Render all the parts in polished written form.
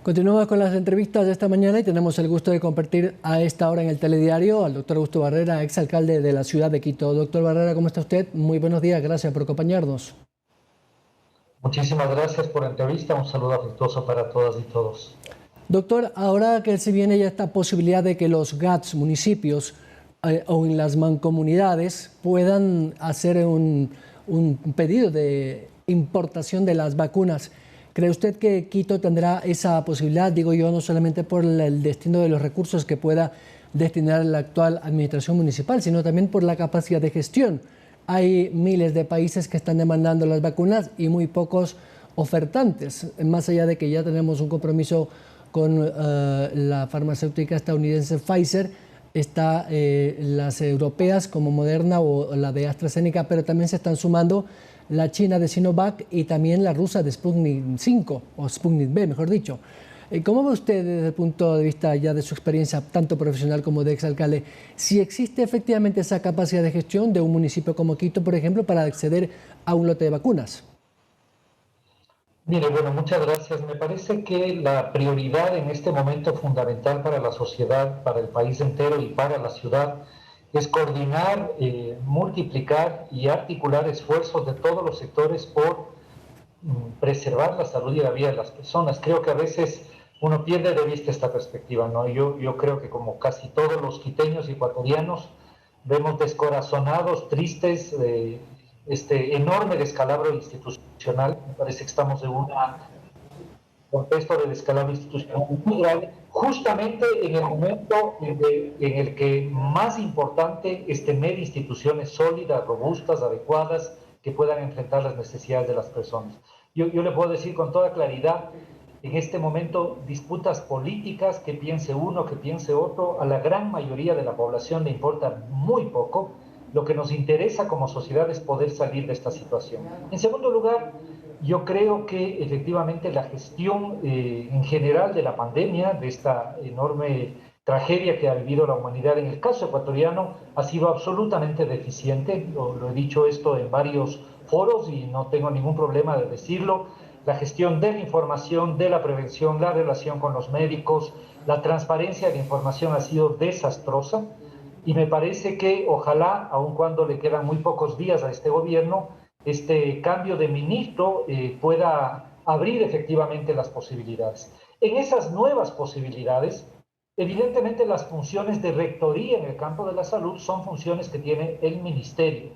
Continuamos con las entrevistas de esta mañana y tenemos el gusto de compartir a esta hora en el telediario al doctor Augusto Barrera, exalcalde de la ciudad de Quito. Doctor Barrera, ¿cómo está usted? Muy buenos días, gracias por acompañarnos. Muchísimas gracias por la entrevista, un saludo afectuoso para todas y todos. Doctor, ahora que se viene ya esta posibilidad de que los GATS, municipios o en las mancomunidades puedan hacer un pedido de importación de las vacunas, ¿cree usted que Quito tendrá esa posibilidad? Digo yo, no solamente por el destino de los recursos que pueda destinar la actual administración municipal, sino también por la capacidad de gestión. Hay miles de países que están demandando las vacunas y muy pocos ofertantes, más allá de que ya tenemos un compromiso con la farmacéutica estadounidense Pfizer, está las europeas como Moderna o la de AstraZeneca, pero también se están sumando la china de Sinovac y también la rusa de Sputnik 5, o Sputnik V, mejor dicho. ¿Cómo ve usted desde el punto de vista ya de su experiencia, tanto profesional como de exalcalde, si existe efectivamente esa capacidad de gestión de un municipio como Quito, por ejemplo, para acceder a un lote de vacunas? Mire, bueno, muchas gracias. Me parece que la prioridad en este momento fundamental para la sociedad, para el país entero y para la ciudad es coordinar, multiplicar y articular esfuerzos de todos los sectores por preservar la salud y la vida de las personas. Creo que a veces uno pierde de vista esta perspectiva, ¿no? Yo creo que como casi todos los quiteños y ecuatorianos vemos descorazonados, tristes, este enorme descalabro institucional. Me parece que estamos en un contexto de descalabro institucional muy grave, justamente en el momento en el que más importante es tener instituciones sólidas, robustas, adecuadas, que puedan enfrentar las necesidades de las personas. Yo le puedo decir con toda claridad, en este momento disputas políticas, que piense uno, que piense otro, a la gran mayoría de la población le importa muy poco. Lo que nos interesa como sociedad es poder salir de esta situación. En segundo lugar, yo creo que efectivamente la gestión en general de la pandemia, de esta enorme tragedia que ha vivido la humanidad en el caso ecuatoriano, ha sido absolutamente deficiente. Lo he dicho esto en varios foros y no tengo ningún problema de decirlo. La gestión de la información, de la prevención, la relación con los médicos, la transparencia de la información ha sido desastrosa. Y me parece que ojalá, aun cuando le quedan muy pocos días a este gobierno, este cambio de ministro pueda abrir efectivamente las posibilidades. En esas nuevas posibilidades, evidentemente las funciones de rectoría en el campo de la salud son funciones que tiene el ministerio,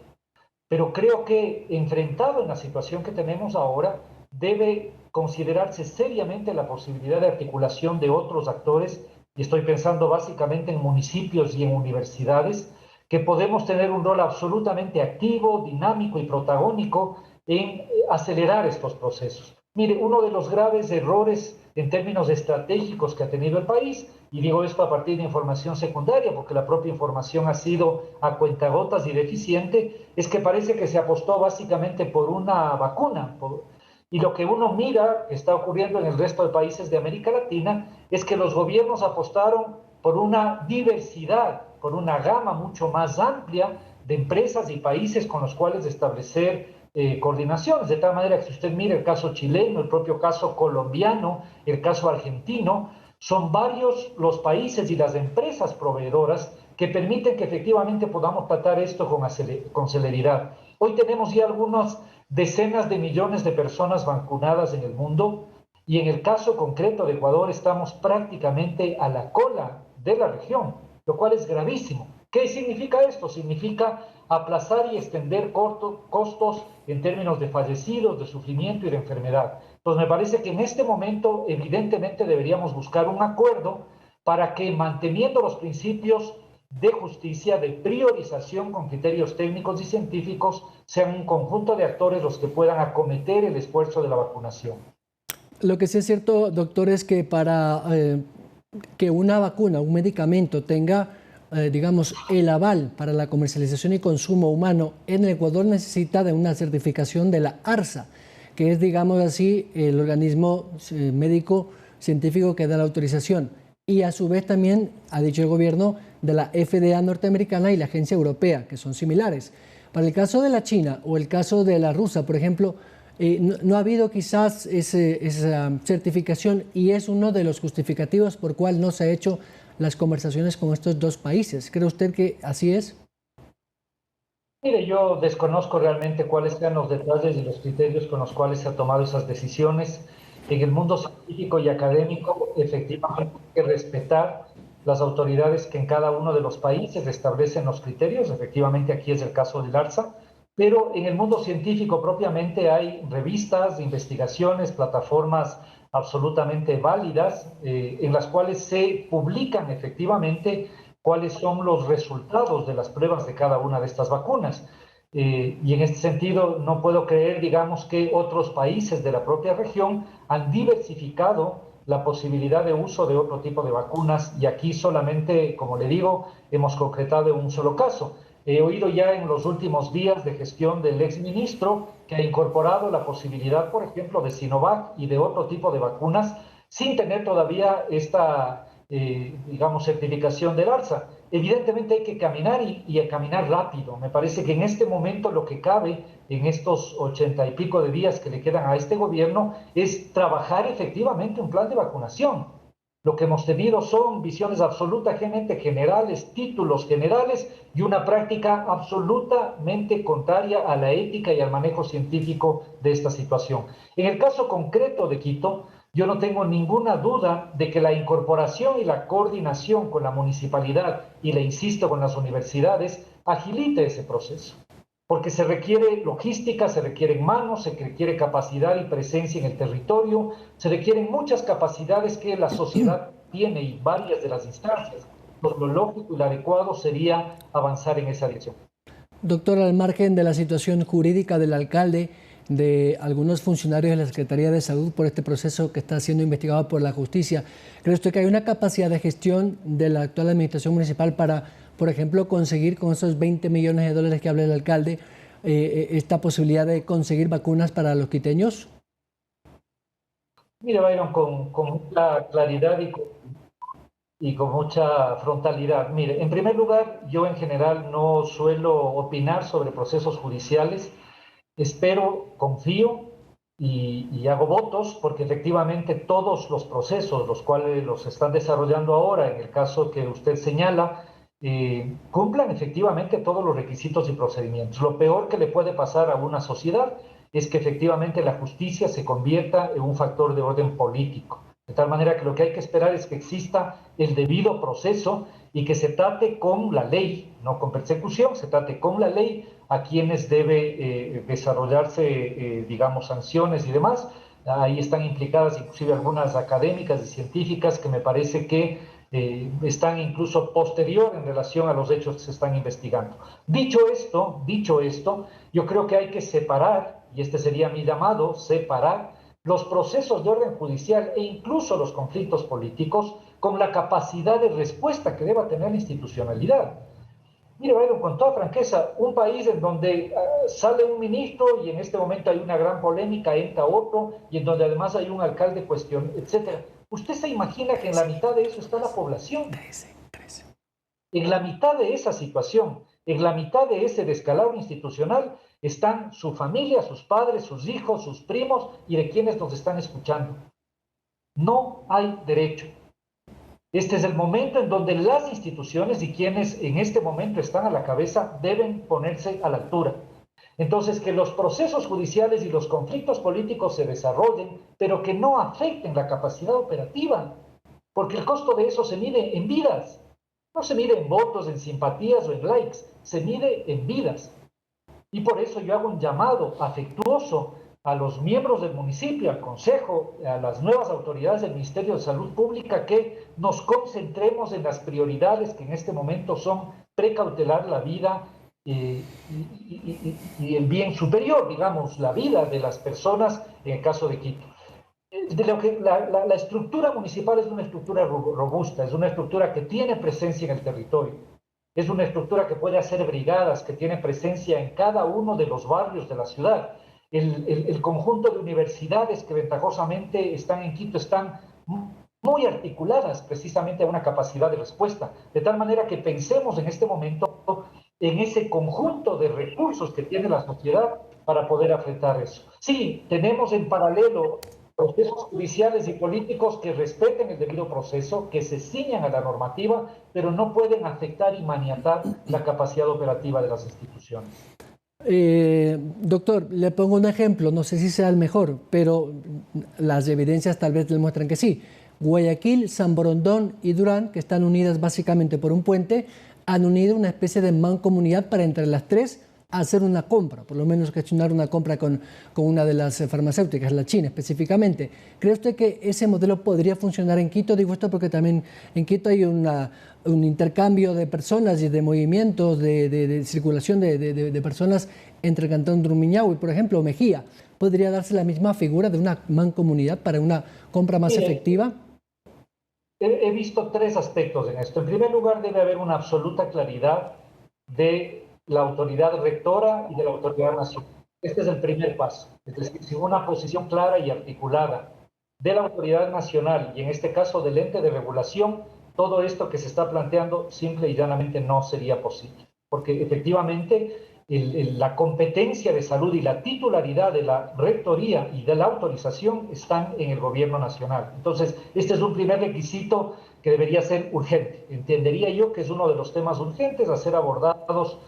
pero creo que enfrentado en la situación que tenemos ahora, debe considerarse seriamente la posibilidad de articulación de otros actores, y estoy pensando básicamente en municipios y en universidades, que podemos tener un rol absolutamente activo, dinámico y protagónico en acelerar estos procesos. Mire, uno de los graves errores en términos estratégicos que ha tenido el país, y digo esto a partir de información secundaria, porque la propia información ha sido a cuentagotas y deficiente, es que parece que se apostó básicamente por una vacuna. Y lo que uno mira que está ocurriendo en el resto de países de América Latina es que los gobiernos apostaron por una diversidad, por una gama mucho más amplia de empresas y países con los cuales establecer coordinaciones, de tal manera que si usted mira el caso chileno, el propio caso colombiano, el caso argentino, son varios los países y las empresas proveedoras que permiten que efectivamente podamos tratar esto con celeridad. Hoy tenemos ya algunas decenas de millones de personas vacunadas en el mundo y en el caso concreto de Ecuador estamos prácticamente a la cola de la región, lo cual es gravísimo. ¿Qué significa esto? Significa aplazar y extender costos en términos de fallecidos, de sufrimiento y de enfermedad. Entonces me parece que en este momento evidentemente deberíamos buscar un acuerdo para que, manteniendo los principios de justicia, de priorización con criterios técnicos y científicos, sean un conjunto de actores los que puedan acometer el esfuerzo de la vacunación. Lo que sí es cierto, doctor, es que para que una vacuna, un medicamento tenga, digamos, el aval para la comercialización y consumo humano en el Ecuador necesita de una certificación de la ARSA, que es, digamos así, el organismo médico científico que da la autorización. Y a su vez también, ha dicho el gobierno, de la FDA norteamericana y la agencia europea, que son similares. Para el caso de la China o el caso de la rusa, por ejemplo, no ha habido quizás esa certificación y es uno de los justificativos por cual no se ha hecho las conversaciones con estos dos países. ¿Cree usted que así es? Mire, yo desconozco realmente cuáles sean los detalles y los criterios con los cuales se han tomado esas decisiones. En el mundo científico y académico, efectivamente, hay que respetar las autoridades que en cada uno de los países establecen los criterios. Efectivamente, aquí es el caso del ARSA, pero en el mundo científico propiamente hay revistas, investigaciones, plataformas absolutamente válidas en las cuales se publican efectivamente cuáles son los resultados de las pruebas de cada una de estas vacunas. Y en este sentido, no puedo creer, digamos, que otros países de la propia región han diversificado la posibilidad de uso de otro tipo de vacunas y aquí solamente, como le digo, hemos concretado un solo caso. He oído ya en los últimos días de gestión del exministro que ha incorporado la posibilidad, por ejemplo, de Sinovac y de otro tipo de vacunas sin tener todavía esta digamos, certificación del ARSA. Evidentemente hay que caminar y caminar rápido. Me parece que en este momento lo que cabe en estos 80 y pico de días que le quedan a este gobierno es trabajar efectivamente un plan de vacunación. Lo que hemos tenido son visiones absolutamente generales, títulos generales y una práctica absolutamente contraria a la ética y al manejo científico de esta situación. En el caso concreto de Quito, yo no tengo ninguna duda de que la incorporación y la coordinación con la municipalidad, y le insisto con las universidades, agilite ese proceso. Porque se requiere logística, se requieren manos, se requiere capacidad y presencia en el territorio, se requieren muchas capacidades que la sociedad tiene y varias de las instancias. Pues lo lógico y lo adecuado sería avanzar en esa dirección. Doctor, al margen de la situación jurídica del alcalde, de algunos funcionarios de la Secretaría de Salud por este proceso que está siendo investigado por la justicia, ¿cree usted que hay una capacidad de gestión de la actual administración municipal para, por ejemplo, conseguir con esos 20 millones de dólares que habla el alcalde, esta posibilidad de conseguir vacunas para los quiteños? Mire, Byron, con mucha claridad y con mucha frontalidad. Mire, en primer lugar, yo en general no suelo opinar sobre procesos judiciales. Espero, confío y hago votos porque efectivamente todos los procesos, los cuales los están desarrollando ahora, en el caso que usted señala, cumplan efectivamente todos los requisitos y procedimientos. Lo peor que le puede pasar a una sociedad es que efectivamente la justicia se convierta en un factor de orden político. De tal manera que lo que hay que esperar es que exista el debido proceso y que se trate con la ley, no con persecución, se trate con la ley a quienes debe desarrollarse, digamos, sanciones y demás. Ahí están implicadas inclusive algunas académicas y científicas que me parece que están incluso posterior en relación a los hechos que se están investigando. Dicho esto, yo creo que hay que separar, y este sería mi llamado, separar los procesos de orden judicial e incluso los conflictos políticos con la capacidad de respuesta que deba tener la institucionalidad. Mire, Byron, con toda franqueza, un país en donde sale un ministro y en este momento hay una gran polémica, entra otro, y en donde además hay un alcalde cuestión, etcétera. ¿Usted se imagina que en la mitad de eso está la población? En la mitad de esa situación, en la mitad de ese descalabro institucional, están su familia, sus padres, sus hijos, sus primos y de quienes nos están escuchando. No hay derecho. Este es el momento en donde las instituciones y quienes en este momento están a la cabeza deben ponerse a la altura. Entonces, que los procesos judiciales y los conflictos políticos se desarrollen, pero que no afecten la capacidad operativa, porque el costo de eso se mide en vidas. No se mide en votos, en simpatías o en likes, se mide en vidas. Y por eso yo hago un llamado afectuoso a los miembros del municipio, al consejo, a las nuevas autoridades del Ministerio de Salud Pública, que nos concentremos en las prioridades que en este momento son precautelar la vida y el bien superior, digamos, la vida de las personas en el caso de Quito. De lo que la estructura municipal es una estructura robusta, es una estructura que tiene presencia en el territorio. Es una estructura que puede hacer brigadas, que tiene presencia en cada uno de los barrios de la ciudad. El conjunto de universidades que ventajosamente están en Quito están muy articuladas precisamente a una capacidad de respuesta. De tal manera que pensemos en este momento en ese conjunto de recursos que tiene la sociedad para poder afrontar eso. Sí, tenemos en paralelo procesos judiciales y políticos que respeten el debido proceso, que se ciñan a la normativa, pero no pueden afectar y maniatar la capacidad operativa de las instituciones. Doctor, le pongo un ejemplo, no sé si sea el mejor, pero las evidencias tal vez demuestran que sí. Guayaquil, San Borondón y Durán, que están unidas básicamente por un puente, han unido una especie de mancomunidad para entre las tres hacer una compra, por lo menos gestionar una compra con una de las farmacéuticas, la China específicamente. ¿Cree usted que ese modelo podría funcionar en Quito? Digo esto porque también en Quito hay un intercambio de personas y de movimientos, de circulación de personas entre el cantón Drumiñahui, por ejemplo, o Mejía. ¿Podría darse la misma figura de una mancomunidad para una compra más efectiva? He visto tres aspectos en esto. En primer lugar, debe haber una absoluta claridad de la autoridad rectora y de la autoridad nacional. Este es el primer paso. Es decir, sin una posición clara y articulada de la autoridad nacional y en este caso del ente de regulación, todo esto que se está planteando simple y llanamente no sería posible. Porque efectivamente la competencia de salud y la titularidad de la rectoría y de la autorización están en el gobierno nacional. Entonces, este es un primer requisito que debería ser urgente. Entendería yo que es uno de los temas urgentes a ser abordados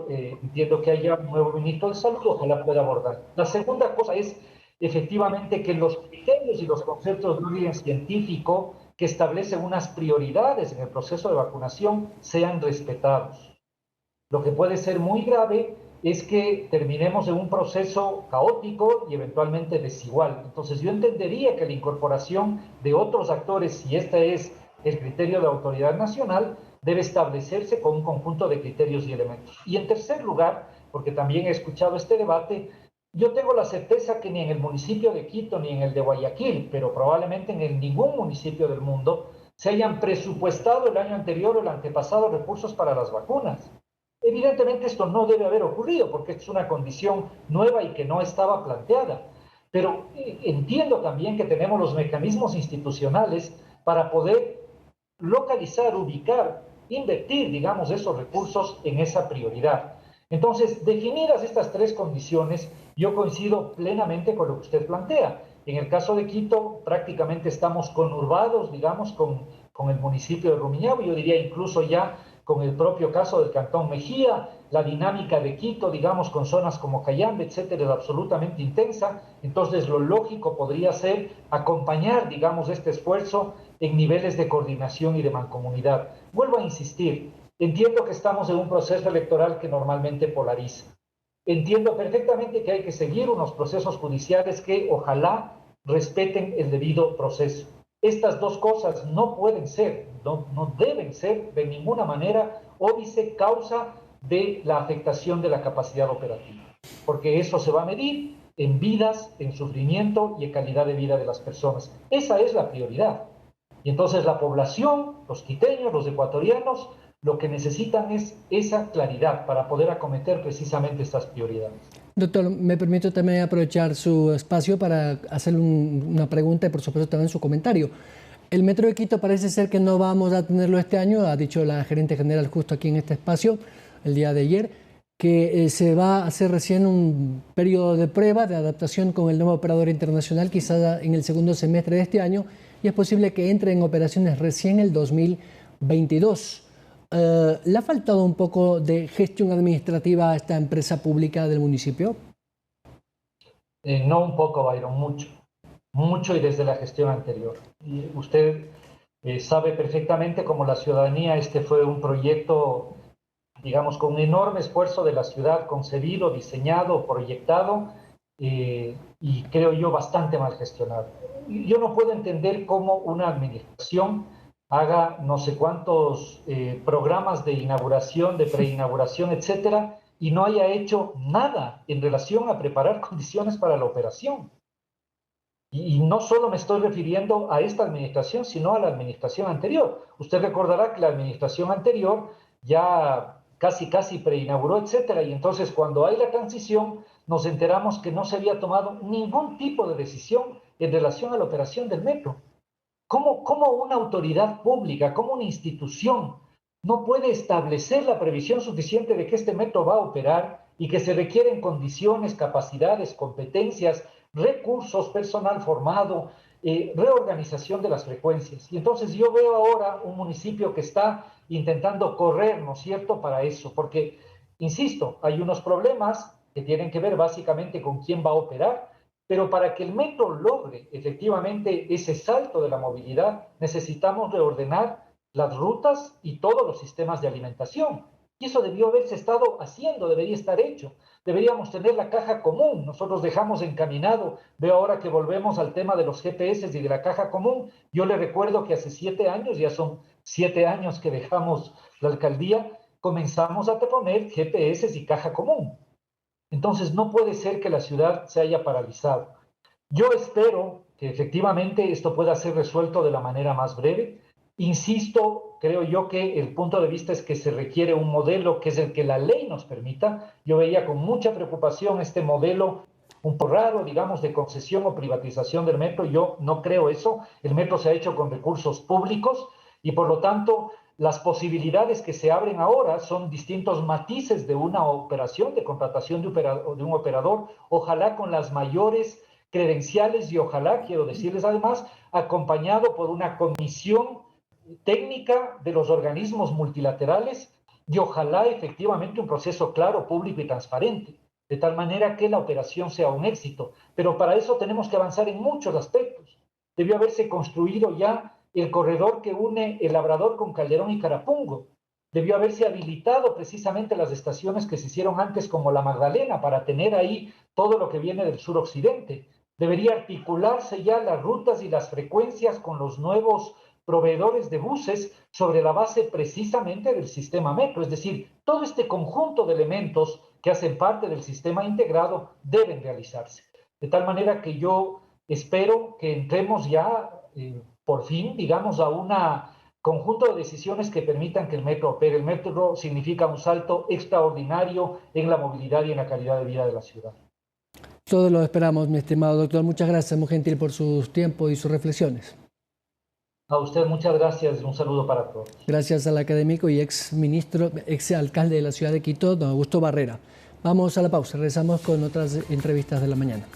entiendo que haya un nuevo ministro de salud, ojalá pueda abordar. La segunda cosa es efectivamente que los criterios y los conceptos de origen científico que establecen unas prioridades en el proceso de vacunación sean respetados. Lo que puede ser muy grave es que terminemos en un proceso caótico y eventualmente desigual. Entonces yo entendería que la incorporación de otros actores, si este es el criterio de autoridad nacional, debe establecerse con un conjunto de criterios y elementos. Y en tercer lugar, porque también he escuchado este debate, yo tengo la certeza que ni en el municipio de Quito ni en el de Guayaquil, pero probablemente en ningún municipio del mundo, se hayan presupuestado el año anterior o el antepasado recursos para las vacunas. Evidentemente esto no debe haber ocurrido porque es una condición nueva y que no estaba planteada. Pero entiendo también que tenemos los mecanismos institucionales para poder localizar, ubicar, invertir, digamos, esos recursos en esa prioridad. Entonces, definidas estas tres condiciones, yo coincido plenamente con lo que usted plantea. En el caso de Quito, prácticamente estamos conurbados, digamos, con el municipio de Rumiñahui, yo diría incluso ya con el propio caso del Cantón Mejía, la dinámica de Quito, digamos, con zonas como Cayambe, etcétera, es absolutamente intensa. Entonces, lo lógico podría ser acompañar, digamos, este esfuerzo en niveles de coordinación y de mancomunidad. Vuelvo a insistir, entiendo que estamos en un proceso electoral que normalmente polariza. Entiendo perfectamente que hay que seguir unos procesos judiciales que ojalá respeten el debido proceso. Estas dos cosas no pueden ser, no deben ser de ninguna manera óbice causa de la afectación de la capacidad operativa, porque eso se va a medir en vidas, en sufrimiento y en calidad de vida de las personas. Esa es la prioridad. Y entonces la población, los quiteños, los ecuatorianos, lo que necesitan es esa claridad para poder acometer precisamente estas prioridades. Doctor, me permito también aprovechar su espacio para hacerle una pregunta y por supuesto también su comentario. El Metro de Quito parece ser que no vamos a tenerlo este año, ha dicho la gerente general justo aquí en este espacio el día de ayer, que se va a hacer recién un periodo de prueba, de adaptación con el nuevo operador internacional, quizás en el segundo semestre de este año, y es posible que entre en operaciones recién el 2022. ¿Le ha faltado un poco de gestión administrativa a esta empresa pública del municipio? No un poco, Byron, mucho y desde la gestión anterior. Y usted sabe perfectamente como la ciudadanía, este fue un proyecto, digamos, con un enorme esfuerzo de la ciudad, concebido, diseñado, proyectado y creo yo bastante mal gestionado. Yo no puedo entender cómo una administración haga no sé cuántos programas de inauguración, de preinauguración, etcétera, y no haya hecho nada en relación a preparar condiciones para la operación. Y no solo me estoy refiriendo a esta administración, sino a la administración anterior. Usted recordará que la administración anterior ya casi preinauguró, etcétera, y entonces cuando hay la transición nos enteramos que no se había tomado ningún tipo de decisión en relación a la operación del metro. ¿Cómo una autoridad pública, cómo una institución no puede establecer la previsión suficiente de que este metro va a operar y que se requieren condiciones, capacidades, competencias, recursos, personal formado, reorganización de las frecuencias. Y entonces yo veo ahora un municipio que está intentando correr, ¿no es cierto?, para eso, porque, insisto, hay unos problemas que tienen que ver básicamente con quién va a operar, pero para que el metro logre efectivamente ese salto de la movilidad, necesitamos reordenar las rutas y todos los sistemas de alimentación. Y eso debió haberse estado haciendo, debería estar hecho. Deberíamos tener la caja común. Nosotros dejamos encaminado, veo ahora que volvemos al tema de los GPS y de la caja común. Yo le recuerdo que hace 7 años, ya son 7 años que dejamos la alcaldía, comenzamos a poner GPS y caja común. Entonces no puede ser que la ciudad se haya paralizado. Yo espero que efectivamente esto pueda ser resuelto de la manera más breve. Insisto, creo yo que el punto de vista es que se requiere un modelo que es el que la ley nos permita. Yo veía con mucha preocupación este modelo un poco raro, digamos, de concesión o privatización del metro. Yo no creo eso. El metro se ha hecho con recursos públicos y por lo tanto las posibilidades que se abren ahora son distintos matices de una operación, de contratación de un operador, ojalá con las mayores credenciales y ojalá, quiero decirles además, acompañado por una comisión técnica de los organismos multilaterales y ojalá efectivamente un proceso claro, público y transparente, de tal manera que la operación sea un éxito. Pero para eso tenemos que avanzar en muchos aspectos. Debió haberse construido ya el corredor que une El Labrador con Calderón y Carapungo. Debió haberse habilitado precisamente las estaciones que se hicieron antes como la Magdalena para tener ahí todo lo que viene del suroccidente. Debería articularse ya las rutas y las frecuencias con los nuevos proveedores de buses sobre la base precisamente del sistema metro. Es decir, todo este conjunto de elementos que hacen parte del sistema integrado deben realizarse. De tal manera que yo espero que entremos ya por fin, digamos, a un conjunto de decisiones que permitan que el metro opere. El metro significa un salto extraordinario en la movilidad y en la calidad de vida de la ciudad. Todos lo esperamos, mi estimado doctor. Muchas gracias, muy gentil, por su tiempo y sus reflexiones. A usted muchas gracias y un saludo para todos. Gracias al académico y ex alcalde de la ciudad de Quito, don Augusto Barrera. Vamos a la pausa, regresamos con otras entrevistas de la mañana.